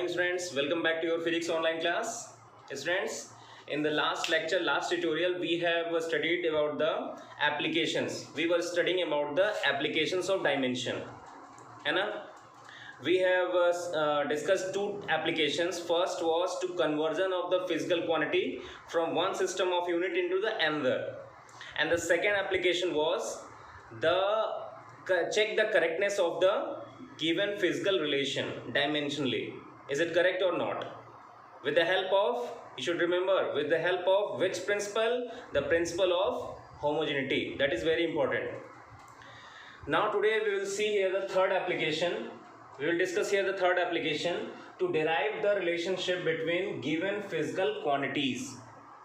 morning students, welcome back to your physics online class. Students, in the last lecture, last tutorial, we have studied about the applications. We were studying about the applications of dimension. And we have discussed two applications. First was to conversion of the physical quantity from one system of unit into the another. And the second application was the check the correctness of the given physical relation dimensionally. Is it correct or not? With the help of, you should remember, with the help of which principle? The principle of homogeneity. That is very important. Now today we will see here the third application. We will discuss here the third application to derive the relationship between given physical quantities.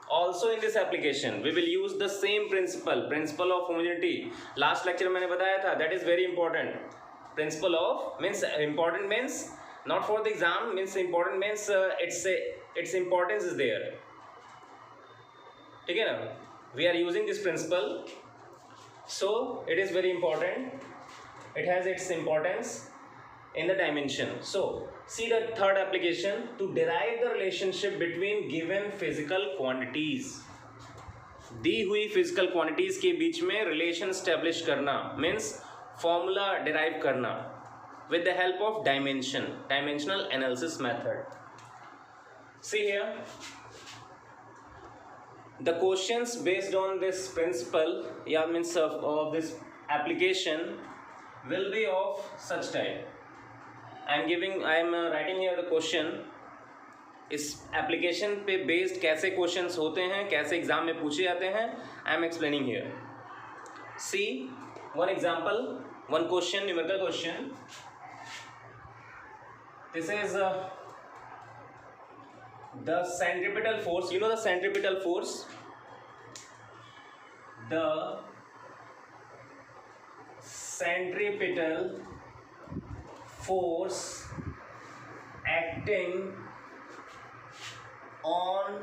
Also in this application we will use the same principle of homogeneity. Last lecture मैंने बताया था, that is very important. Principle of means important means not for the exam, means important means its importance is there. ठीक है ना? We are using this principle, so it is very important. It has its importance in the dimension. So see the third application to derive the relationship between given physical quantities. दी हुई physical quantities के बीच में relation establish करना means formula derive करना with the help of dimensional analysis method. See here, the questions based on this principle means of this application will be of such type. I am writing here the question. इस application पे based कैसे questions होते हैं, कैसे exam में पूछे जाते हैं, I am explaining here. See one example, one question, numerical question. This is the centripetal force. You know the centripetal force, the centripetal force acting on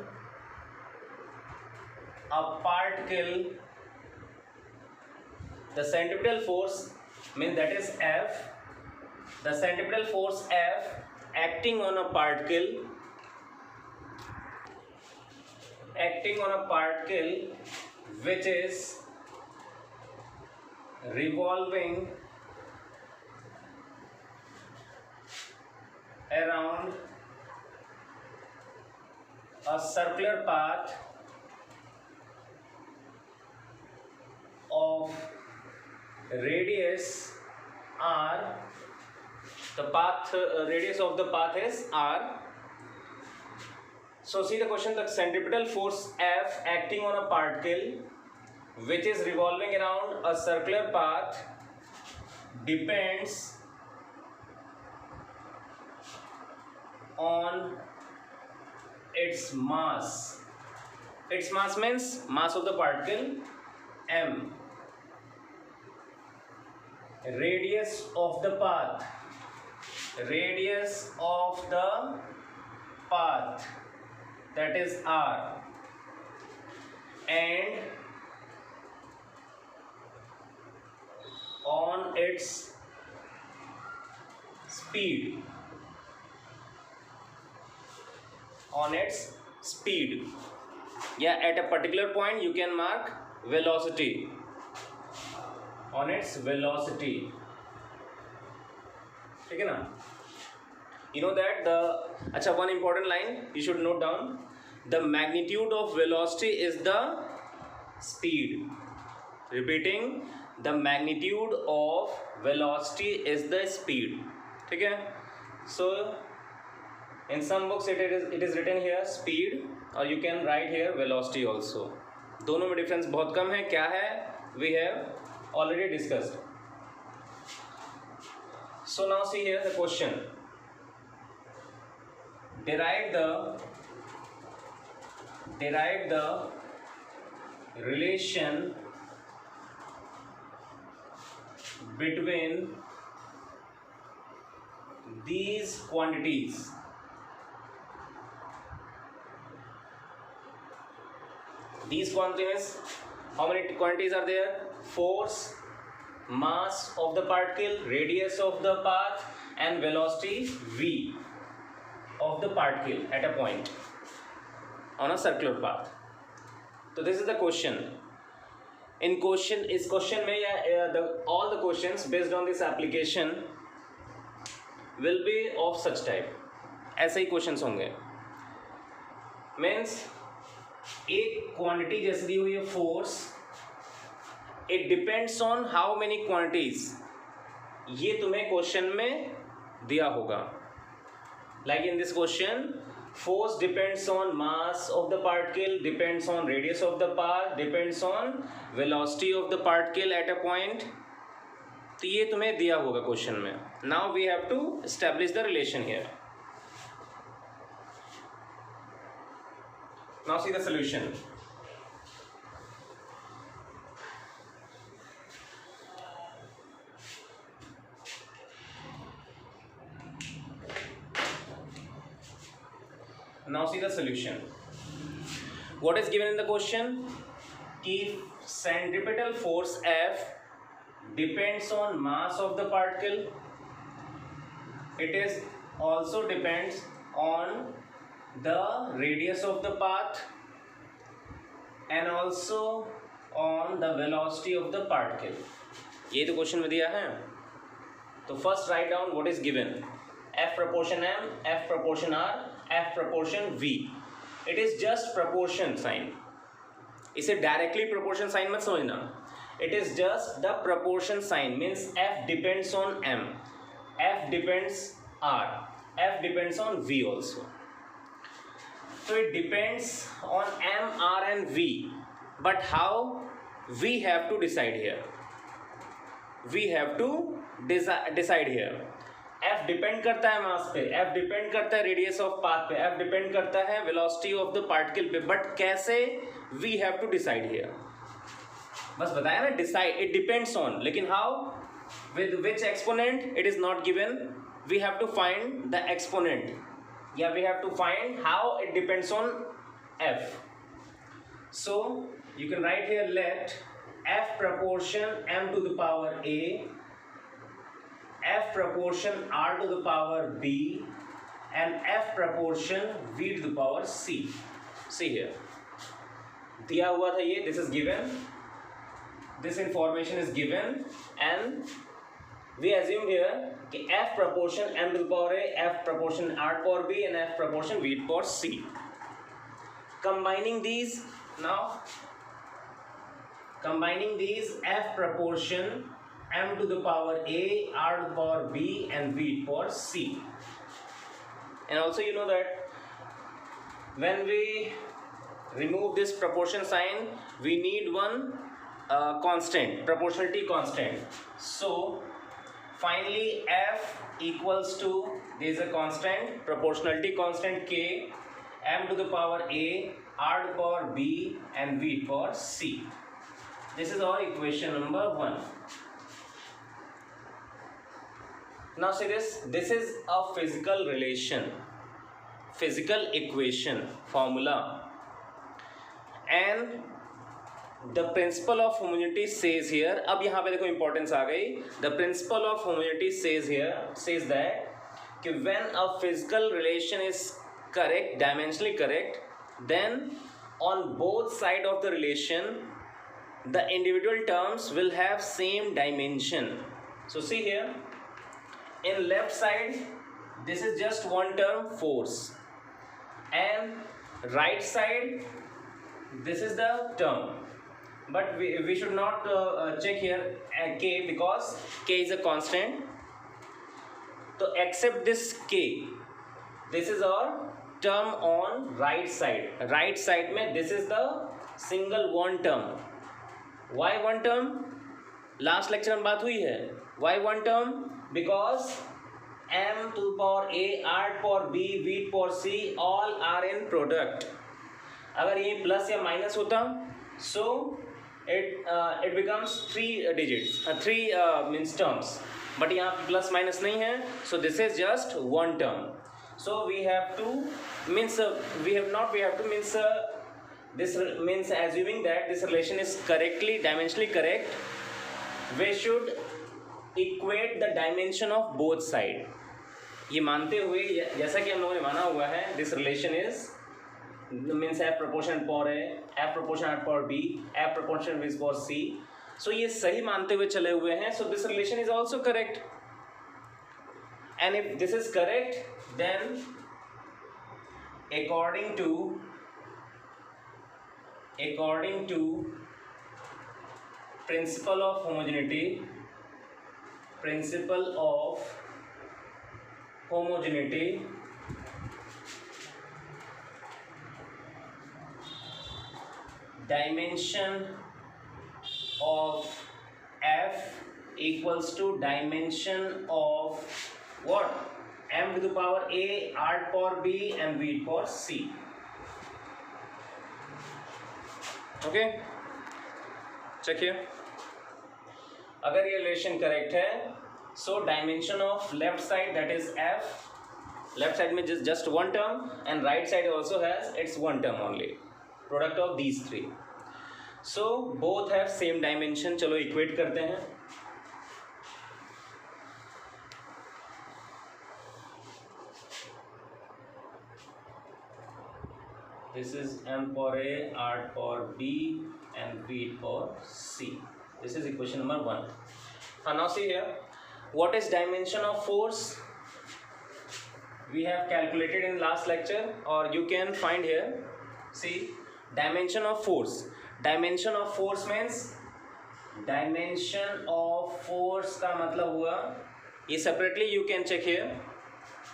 a particle. The centripetal force means that is F. The centripetal force F acting on a particle which is revolving around a circular path of radius r. The radius of the path is r. So see the question, the centripetal force F acting on a particle which is revolving around a circular path depends on its mass. Its mass means mass of the particle m. Radius of the path that is r, and on its speed. At a particular point you can mark velocity, on its velocity. ठीक है ना? You know that one important line you should note down, the magnitude of velocity is the speed. Repeating, the magnitude of velocity is the speed. ठीक है? So in some books it is written here speed, or you can write here velocity also. दोनों में difference बहुत कम है. क्या है? We have already discussed. So now see here the question. Derive the relation between these quantities. These quantities, how many quantities are there? Force, mass of the particle, radius of the path, and velocity v. of the particle at a point on a circular path. So this is the question. In question इस question में all the questions based on this application will be of such type. ऐसे ही questions होंगे. Means एक quantity जैसे दी हुई है force, it depends on how many quantities. ये तुम्हें क्वेश्चन में दिया होगा. Like in this question, force depends on mass of the particle, depends on radius of the path, depends on velocity of the particle at a point. तो ये तुम्हें दिया होगा क्वेश्चन में. Now we have to establish the relation here. Now see the solution. Now see the solution. What is given in the question? कि centripetal force F depends on mass of the particle. It is also depends on the radius of the path and also on the velocity of the particle. ये तो question में दिया है. तो first write down what is given. F proportion M, F proportion R, F proportion V. It is just proportion sign. इसे directly proportion sign मत समझना. It is just the proportion sign. Means F depends on M, F depends R, F depends on V also. So it depends on M, R and V. But how we have to decide here? We have to decide here. F depend करता है mass पे, F depend करता है radius of path पे, F depend करता है velocity of the particle but. बट कैसे we have to decide here? बस बताया ना, डिसाइड इट डिपेंड्स ऑन. लेकिन how, with which exponent, it is not given. We have to find the exponent, या we have to find how it depends on F. So you can write here let F proportion M to the power A, F proportion R to the power B, and F proportion V to the power C. See here, दिया हुआ था ये, this is given, this information is given, and we assume here कि F proportion M to the power A, F proportion R to the power B, and F proportion V to the power C. Combining these now, F proportion M to the power A, R to the power B, and V to the power C. And also you know that when we remove this proportion sign, we need one constant, proportionality constant. So finally F equals to, there is a constant, proportionality constant K, M to the power A, R to the power B, and V to the power C. This is our equation number 1. Now see this is a physical relation, physical equation formula, and the principle of homogeneity says here. अब यहाँ पे देखो importance आ गई. The principle of homogeneity says that कि when a physical relation is correct, dimensionally correct, then on both sides of the relation the individual terms will have same dimension. So see here, in left side this is just one term, force, and right side this is the term. But we should not check here K, because K is a constant. So except this K, this is our term on right side. Right side में this is the single one term. Why one term? Last lecture में बात हुई है. Why one term? Because M to the power A, R to the power B, V to the power C all are in product. अगर ये plus या minus होता, so it becomes 3 digits, 3 means terms. But यहाँ plus minus नहीं है, so this is just one term. So we have to means this means assuming that this relation is correctly dimensionally correct, we should equate the dimension of both sides. ये मानते हुए जैसा कि हम लोगों ने माना हुआ है this relation is means F proportional for A, F proportional for B, F proportional is for C. So ये सही मानते हुए चले हुए हैं. So this relation is also correct. And if this is correct, then according to principle of homogeneity, dimension of F equals to dimension of what? M to the power A, R to the power B and V to the power C. Okay, check here. अगर ये relation correct है, so dimension of left side, that is F, left side में just one term and right side also has its one term only, product of these three. So both have same dimension. चलो equate करते हैं. This is M for A, R for B and V for C. This is equation number 1. Now see here, what is dimension of force? We have calculated in last lecture, or you can find here. See, dimension of force. Dimension of force means, dimension of force का मतलब हुआ, ये separately you can check here.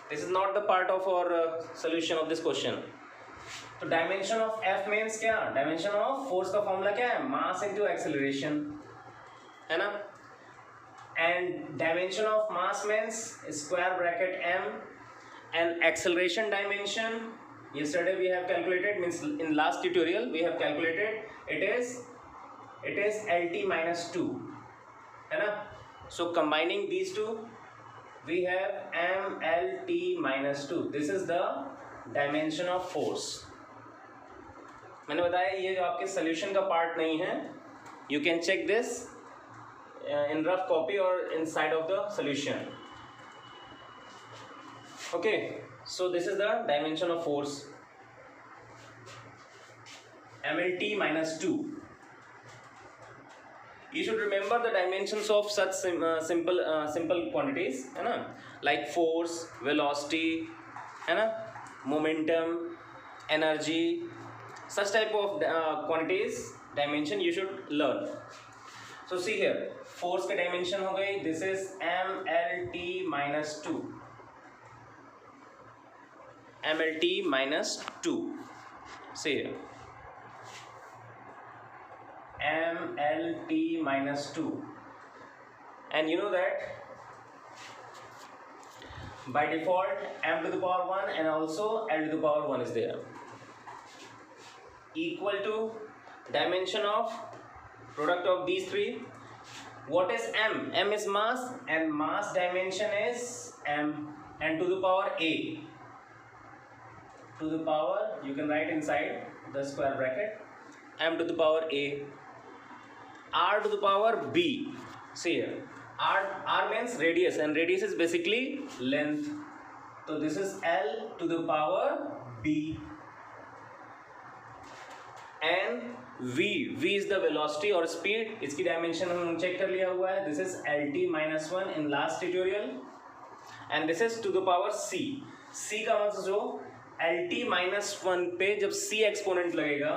This is not the part of our solution of this question. तो dimension of F means क्या? Dimension of force का formula क्या है? Mass into acceleration, है ना? And dimension of mass means square bracket m and acceleration dimension yesterday we have calculated, means in last tutorial we have calculated it is LT minus 2, है ना? So combining these two we have MLT minus 2. This is the dimension of force. मैंने बताया ये जो आपके solution का part नहीं है, you can check this in rough copy और inside of the solution. Okay, so this is the dimension of force MLT minus 2. You should remember the dimensions of such simple quantities, है ना, like force, velocity, है ना, momentum, energy. Such type of quantities dimension you should learn. So see here, force का dimension हो गई, this is MLT minus 2. MLT minus 2. See here, MLT minus 2. And you know that by default M to the power 1 and also L to the power 1 is there, equal to dimension of product of these three. What is M? M is mass and mass dimension is M, and to the power A, to the power, you can write inside the square bracket, M to the power A, R to the power B. See here, R means radius and radius is basically length, so this is L to the power B. And V is the velocity or speed, इसकी dimension हम check कर लिया हुआ है. This is LT minus 1 in last tutorial, and this is to the power C. C का मतलब जो LT minus 1 पे जब C एक्सपोनेंट लगेगा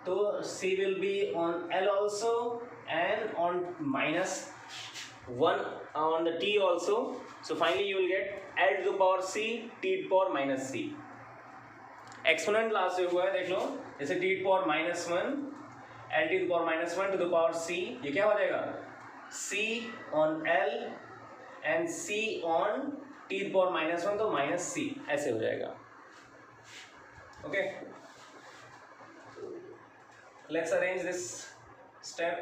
तो C will be on L also and on minus 1 on the T also. So finally you will get L to the power C, T to the power minus C. Exponent last से हुआ है, देख लो, जैसे T to power minus 1, L T to power minus 1 to the power C, ये क्या हो जाएगा? C on L and C on T to power minus 1, तो माइनस सी, ऐसे हो जाएगा. Okay, let's arrange this step.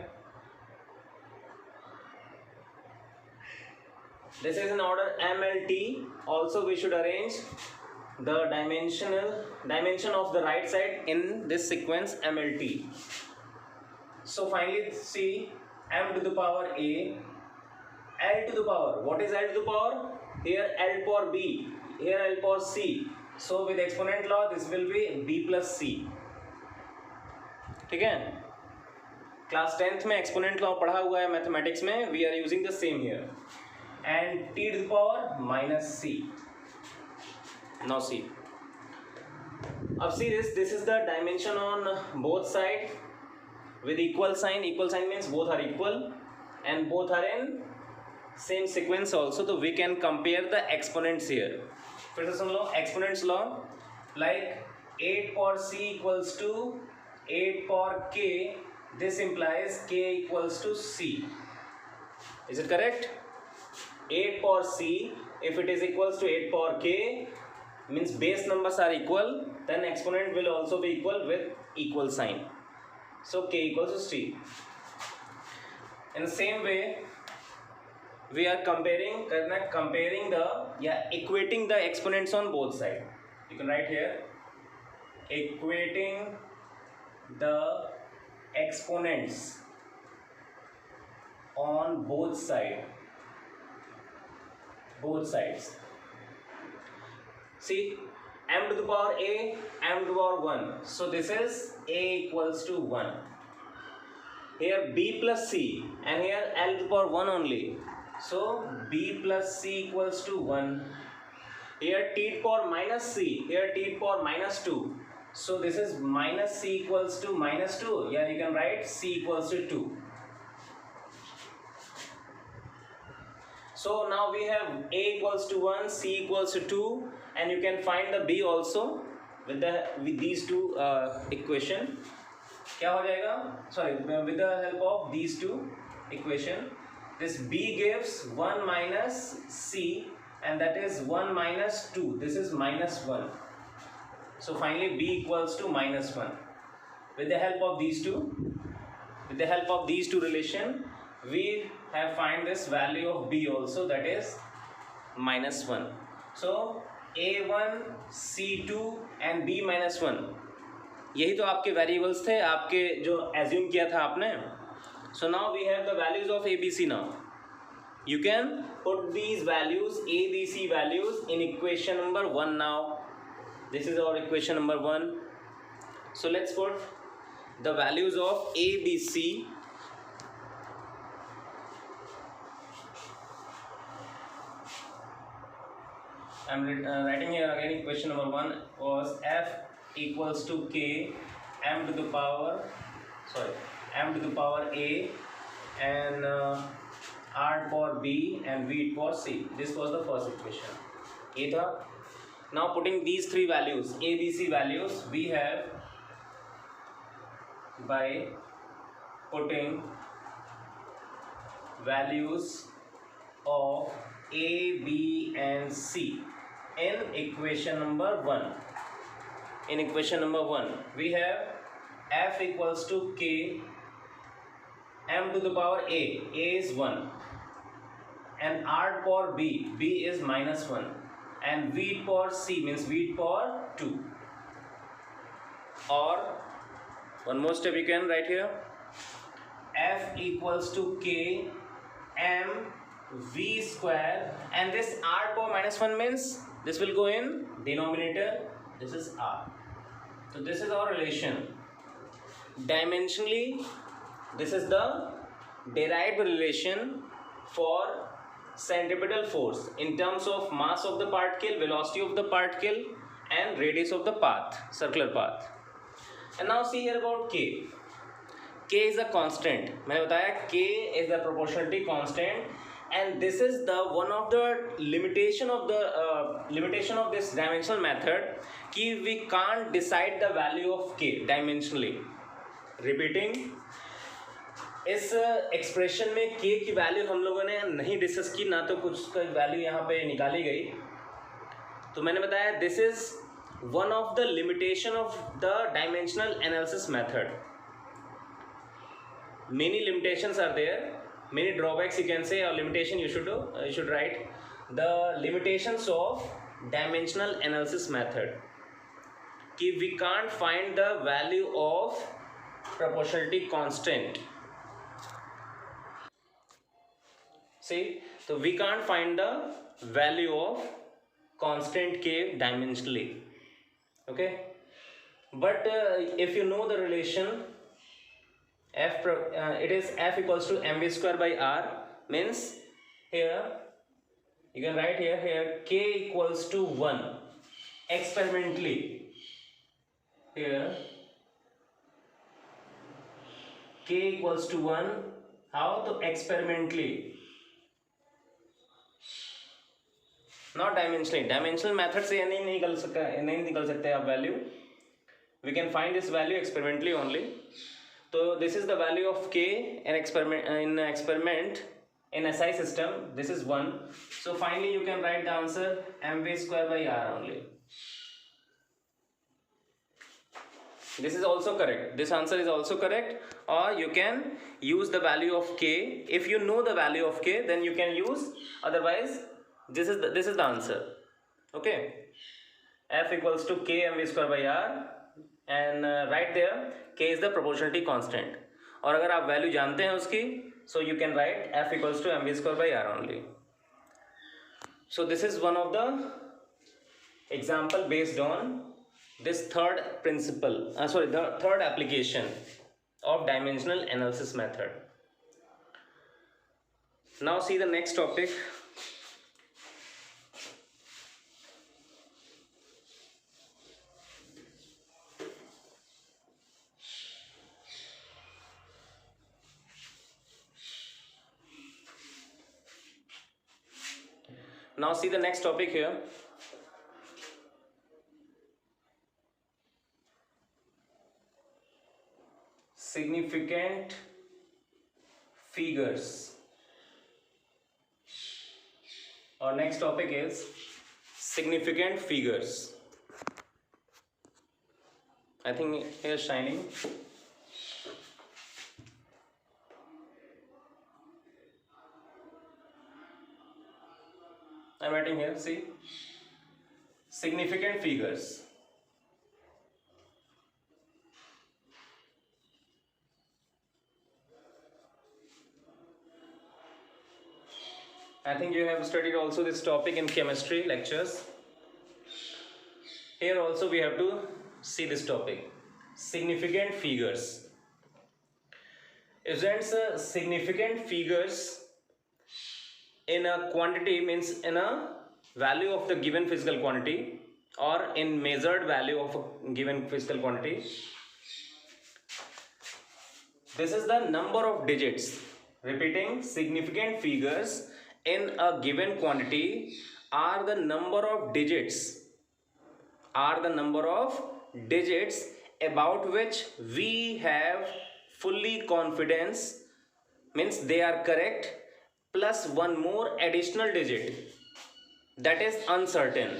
This is in order MLT. Also we should arrange the dimension of the right side in this sequence MLT. So finally see, M to the power A, L to the power, what is L to the power? here L power B, here L power C. So with exponent law this will be B plus C. ठीक है, class 10th में exponent law पढ़ा हुआ है mathematics में. We are using the same here. And t to the power minus c. Now c, अब see this is the dimension on both side with equal sign. Equal sign means both are equal and both are in same sequence also. So we can compare the exponents here. फिर से सुन लो exponents law. Like 8 power c equals to 8 power k. This implies k equals to c. Is it correct? 8 power c, if it is equals to 8 power k, means base numbers are equal, then exponent will also be equal with equal sign. So k equals to c. In the same way, we are comparing equating the exponents on both sides. You can write here equating the exponents on both sides. See, m to the power a, m to the power 1. So this is a equals to 1. Here b plus c, and here l to the power 1 only. So b plus c equals to 1. Here t to the power minus c, here t to the power minus 2. So this is minus c equals to minus 2. Yeah, you can write c equals to 2. So now we have a equals to 1, c equals to 2, and you can find the b also with these two equation. क्या हो जाएगा? Sorry, with the help of these two equation, this b gives 1 minus c, and that is 1 minus 2. This is minus 1. So finally b equals to minus 1. With the help of these two relation, we have find this value of b also, that is minus 1. So a1, c2 and b minus 1, यही तो आपके variables थे, आपके जो assume किया था आपने. So now we have the values of a b c. Now you can put these values, a b c values, in equation number 1. Now this is our equation number 1. So let's put the values of a b c. I'm writing here again. Equation number 1 was f equals to k, m to the power a, and r for b and v for c. This was the first equation. ये था. Now putting these three values, a b c values, we have by putting values of a, b and c in equation number 1. In equation number 1, we have f equals to k, m to the power a is 1, and r for b is minus 1, and v for c means v for 2. Or one more step you can write here, f equals to k, m v square, and this r power minus 1 means this will go in denominator. This is r. So this is our relation. Dimensionally, this is the derived relation for centripetal force in terms of mass of the particle, velocity of the particle, and radius of the path, circular path. And now see here about k. K is a constant. मैंने बताया k is the proportionality constant, and this is the one of the limitation of this dimensional method कि we can't decide the value of k dimensionally. Repeating, इस expression में k की value हम लोगों ने नहीं डिस्कस की, ना तो कुछ का वैल्यू यहाँ पे निकाली गई. तो मैंने बताया this is one of the limitation of the dimensional analysis method. Many limitations are there, many drawbacks you can say, or limitation you should write the limitations of dimensional analysis method कि we can't find the value of proportionality constant. See, so we can't find the value of constant k dimensionally. Okay, but if you know the relation it is f equals to mv square by r, means here you can write here k equals to 1 experimentally. Here k equals to 1, how to experimentally, not dimensionally. Dimensional method से नहीं निकल सकते आप value. We can find this value experimentally only. So this is the value of k in experiment in SI system. This is 1. So finally you can write the answer mv square by r only. This is also correct. This answer is also correct. Or you can use the value of k. If you know the value of k, then you can use. Otherwise, this is the answer. Okay. F equals to k mv square by r, and right there k is the proportionality constant. और अगर आप value जानते हैं उसकी, so you can write f equals to mv square by r only. So this is one of the example based on this third principle, the third application of dimensional analysis method. Now see the next topic. Now see the next topic here. Significant figures. Our next topic is significant figures. I think here shining. I'm writing here, see, significant figures. I think you have studied also this topic in chemistry lectures. Here also we have to see this topic, significant figures. Isn't significant figures in a quantity, means in a value of the given physical quantity, or in measured value of a given physical quantity. This is the number of digits. Repeating, significant figures in a given quantity are the number of digits, about which we have fully confidence, means they are correct, plus one more additional digit that is uncertain.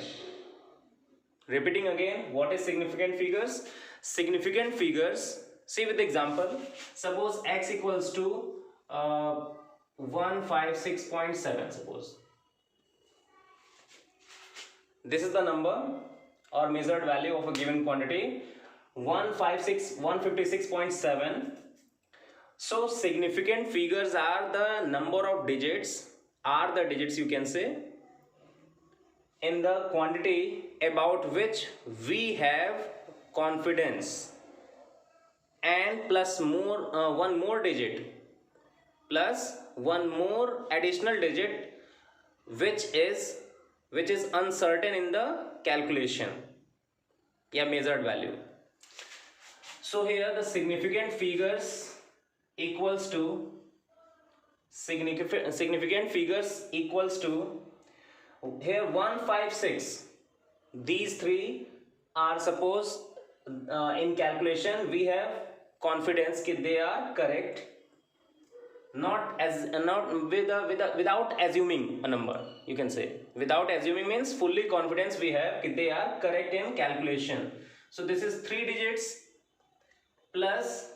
Repeating again, what is significant figures? Significant figures, see with the example, suppose x equals to 156.7, suppose. This is the number or measured value of a given quantity, 156.7. So significant figures are the number of digits, you can say, in the quantity about which we have confidence, and plus one more digit, plus one more additional digit which is uncertain in the calculation, measured value. So here the significant figures equals to here 156. These three are, suppose in calculation we have confidence that they are correct, without assuming a number, you can say. Without assuming means fully confidence we have that they are correct in calculation. So this is 3 digits, plus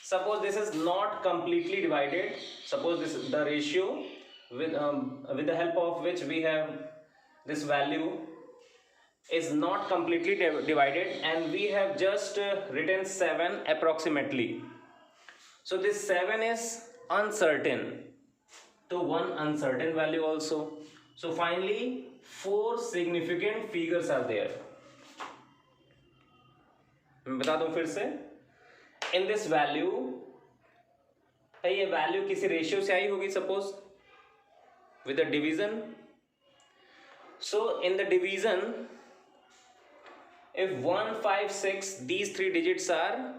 suppose this is not completely divided. Suppose this is the ratio with the help of which we have this value is not completely divided, and we have just written 7 approximately. So this 7 is uncertain. तो one uncertain value also. So finally 4 significant figures are there. मैं बता दूं फिर से, in this value, ये value किसी ratio से आई होगी, suppose with a division. So in the division, if 1 5 6 these 3 digits are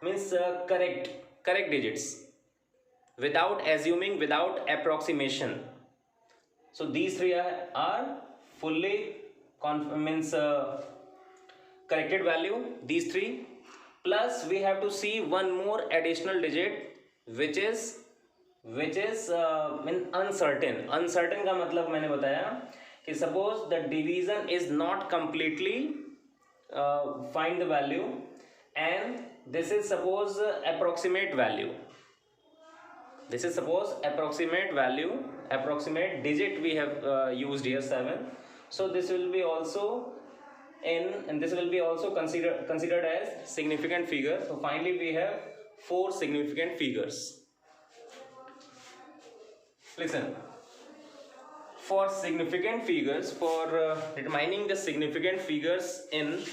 means correct digits without assuming, without approximation. So these 3 are fully means corrected value, these 3, plus we have to see one more additional digit which is uncertain का मतलब मैंने बताया कि suppose the division is not completely find the value, and this is suppose approximate value, this is suppose approximate value, approximate digit we have used here 7. So this will be also and this will be also considered as significant figure. So finally we have 4 significant figures. Listen, for significant figures, for determining the significant figures in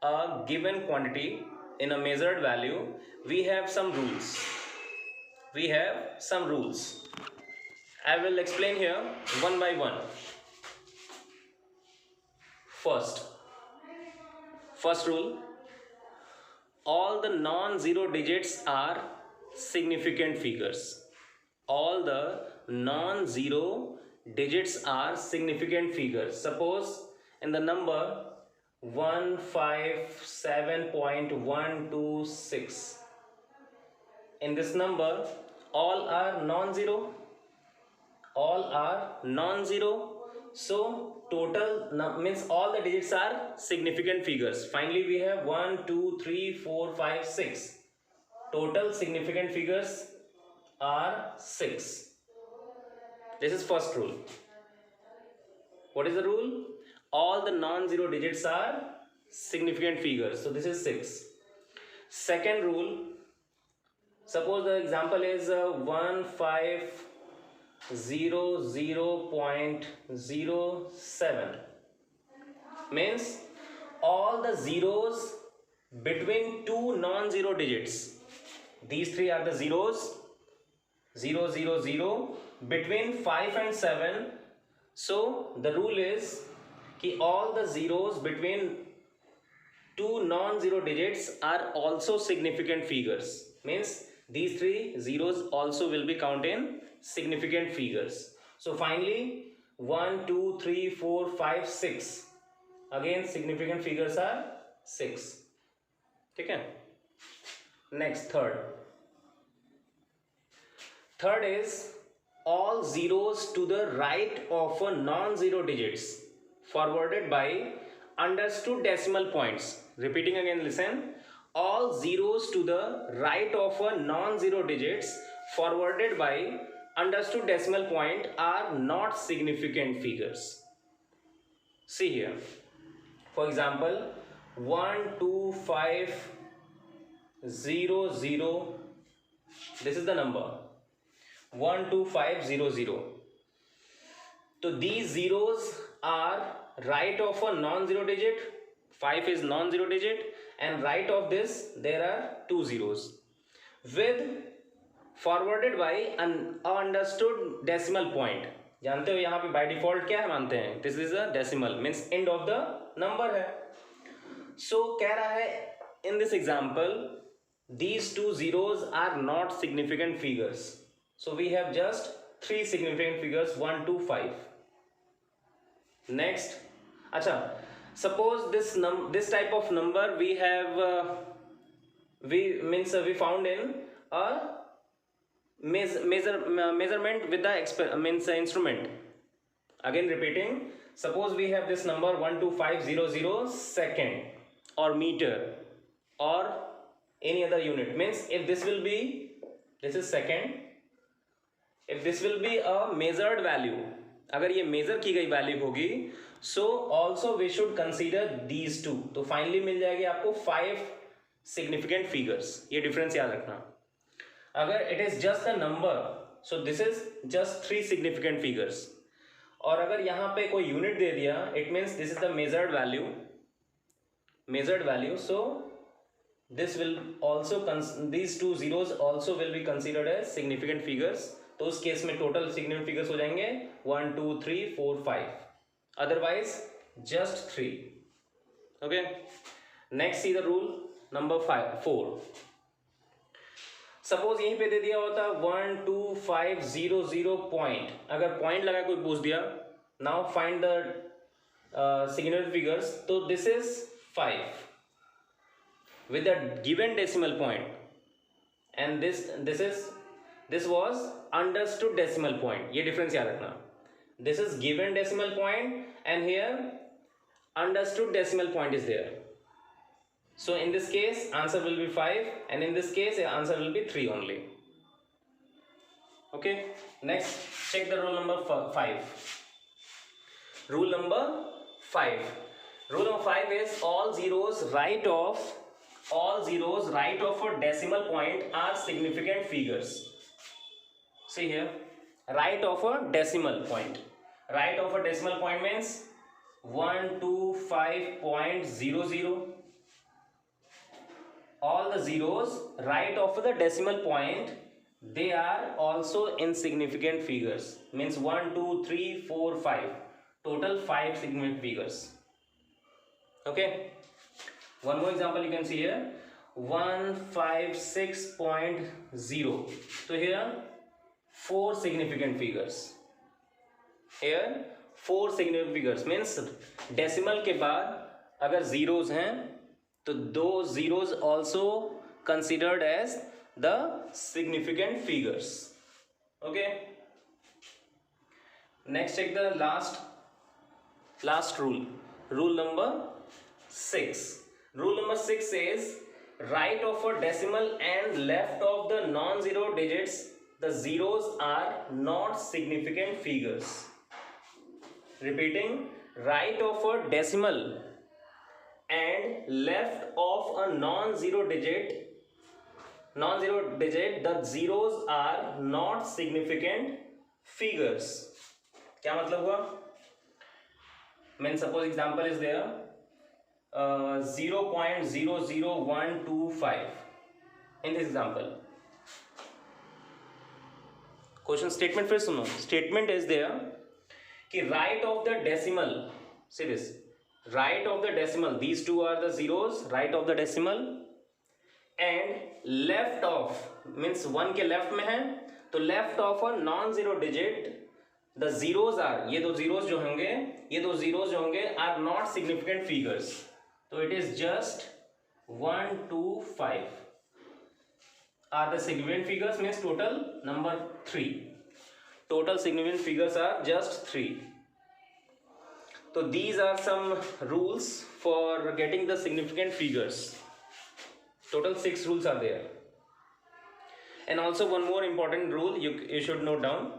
a given quantity, in a measured value, we have some rules. We have some rules. I will explain here one by one. First rule, all the non-zero digits are significant figures. All the non-zero digits are significant figures. Suppose in the number 157.126, in this number all are non-zero, so total means all the digits are significant figures. Finally we have 1 2 3 4 5 6, total significant figures are 6. This is first rule. What is the rule? All the non-zero digits are significant figures. So this is 6. Second rule, suppose the example is 1500.07, means all the zeros between two non-zero digits. These 3 are the zeros, 0 0 0 between 5 and 7. So the rule is कि all the zeros between two non-zero digits are also significant figures, means these 3 zeros also will be counted in significant figures. So finally 1 2 3 4 5 6, again significant figures are 6. ठीक है. Next, third is all zeros to the right of a non-zero digits forwarded by understood decimal points. Repeating again, listen. All zeros to the right of a non-zero digits forwarded by understood decimal point are not significant figures. See here. For example, 12500, this is the number 12500. So these zeros are right of a non-zero digit, 5 is non-zero digit, and right of this there are 2 zeros with forwarded by an understood decimal point. जानते हो यहाँ पे by default क्या है मानते हैं? This is a decimal, means end of the number है. So कह रहा है in this example these 2 zeros are not significant figures. So we have just 3 significant figures, 1 2 5. Next, अच्छा, suppose this type of number we have we found in a measurement with the instrument. Again repeating, suppose we have this number 12500 second or meter or any other unit, means if this will be, this is second, if this will be a measured value, अगर ये major की गई value होगी, so also we should consider these two. तो finally मिल जाएगी आपको 5 significant figures. ये difference याद रखना. अगर it is just a number, so this is just 3 significant figures. और अगर यहाँ पे कोई यूनिट दे दिया, it means this is the measured value. So this will also these two zeros also will be considered as significant figures. तो उस case में total significant figures हो जाएंगे 1 2 3 4 5, otherwise just 3. Okay, next see the rule number 4. Suppose यहीं पे दे दिया होता 1 2 5 0 0 point. अगर पॉइंट लगा कोई पूछ दिया, now find the significant figures. तो this is 5 with a given decimal point, and this was understood decimal point. ये difference याद रखना. This is given decimal point and here understood decimal point is there. So in this case answer will be 5 and in this case answer will be 3 only. Okay, next check the rule number 5. Rule number 5 is all zeros right of a decimal point are significant figures. See here, right of a decimal point. Right of a decimal point means 125.00. All the zeros right of the decimal point, they are also insignificant figures. Means 1 2 3 4 5. Total 5 significant figures. Okay. One more example you can see here, 156.0. So here 4 significant figures. Here 4 significant figures means decimal के बाद अगर zeros हैं तो those zeros also considered as the significant figures. Okay. Next check the last rule. Rule number 6. Rule number 6 says right of a decimal and left of the non-zero digits, the zeros are not significant figures. Repeating, right of a decimal and left of a non-zero digit, the zeros are not significant figures. क्या मतलब हुआ? Mean suppose example is there. 0.00125 in this example. Question statement फिर सुनो. Statement is there कि right of the decimal, see this, right of the decimal, these two are the zeros, right of the decimal, and left of means 1 के left में है, तो left of a non-zero digit, the zeros are, ये दो zeros जो होंगे are not significant figures. So it is just 1 2 5 are the significant figures, means total number 3. Total significant figures are just 3. So these are some rules for getting the significant figures. Total 6 rules are there. And also one more important rule you should note down.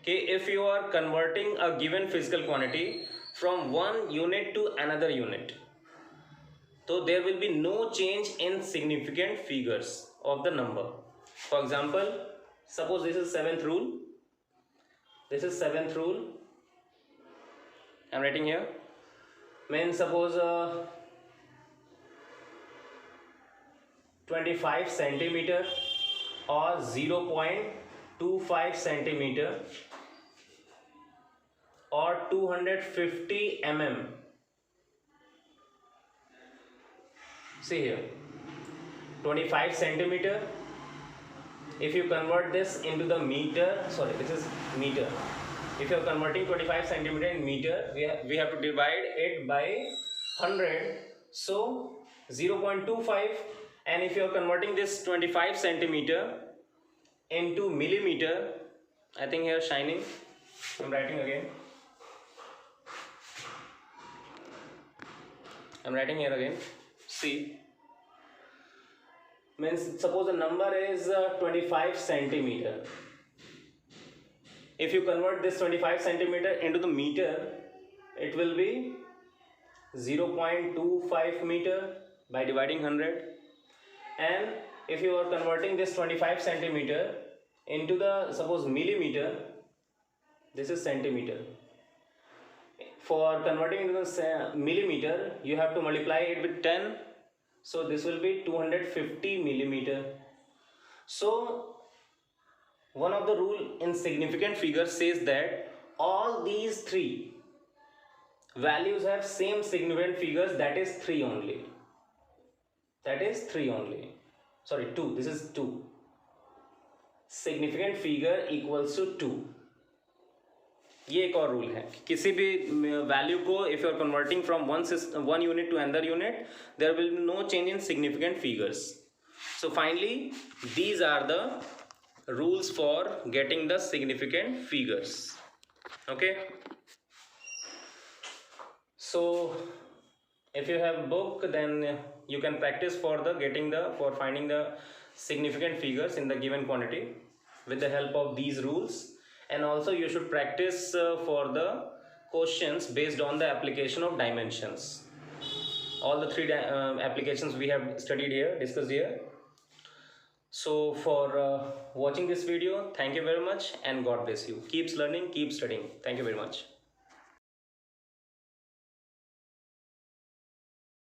Okay, if you are converting a given physical quantity from one unit to another unit, so there will be no change in significant figures of the number. For example, suppose this is 7th rule. This is 7th rule. I am writing here. Means suppose 25 centimeter or 0.25 centimeter or 250 mm. See here, 25 centimeter. If you convert this into the meter, sorry, this is meter. If you are converting 25 centimeter in meter, we have to divide it by 100. So 0.25. And if you are converting this 25 centimeter into millimeter, I think here shining. I'm writing again. See, means suppose the number is 25 centimeter. If you convert this 25 centimeter into the meter, it will be 0.25 meter by dividing 100. And if you are converting this 25 centimeter into the, suppose, millimeter, this is centimeter. For converting into the millimeter, you have to multiply it with 10, so this will be 250 millimeter. So one of the rule in significant figures says that all these three values have same significant figures, that is 3 only. That is 3 only. Sorry, 2. This is 2. Significant figure equals to 2. ये एक और rule है, किसी भी value को if you are converting from one unit to another unit, there will be no change in significant figures. So finally these are the rules for getting the significant figures. Okay, so if you have book, then you can practice for finding the significant figures in the given quantity with the help of these rules. And also you should practice for the questions based on the application of dimensions. All the three applications we have studied here, discussed here. So for watching this video, thank you very much and God bless you. Keep learning, keep studying. Thank you very much.